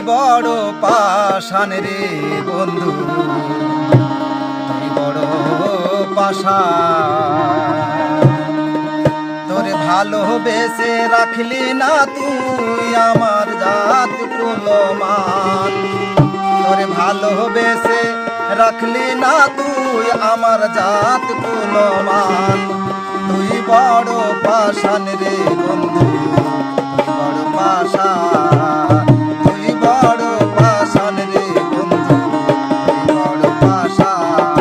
বড় পাষাণ রে বন্ধু, তুই বড় পাষাণ। তোরে ভালোবেসে রাখলি না তুই আমার জাত কুলমান। তোরে ভালোবেসে রাখলি না তুই আমার জাত কুলমান। তুই বড় পাষাণ রে বন্ধু, তুই বড় পাষাণ। তুই বড় পাষাণ রে বন্ধু, তুই বড় পাষাণ।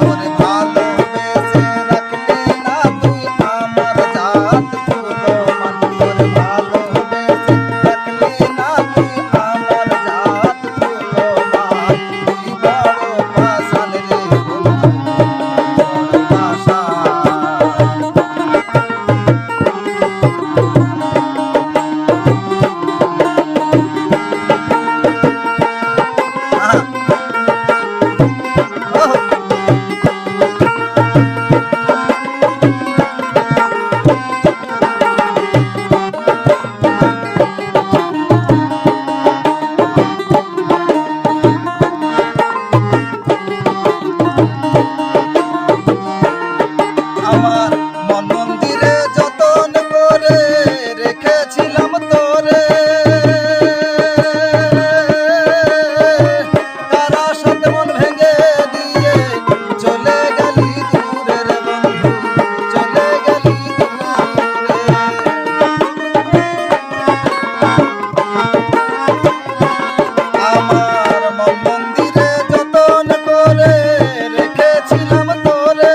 তোরে ভালোবেসে রাখলি না তুই আমার জাত কুলমান। তোরে ভালোবেসে রাখলি না তুই আমার জাত কুলমান। তুই বড় পাষাণ রে বন্ধু, তুই বড় পাষাণ। আমার মন মন্দিরে যতন করে রেখেছিলাম তোরে, তার আশাতে মন ভেঙে দিয়ে চলে গেলি দূরে রে বন্ধু, চলে গেলি দূরে। আমার মন মন্দিরে যতন করে রেখেছিলাম তোরে,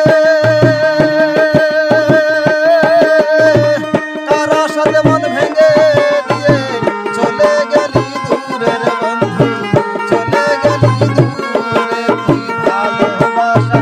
তার আশাতে মন ভেঙে দিয়ে চলে গেলি দূরে রে বন্ধু, চলে গেলি দূরে। তুই ভালোবাসা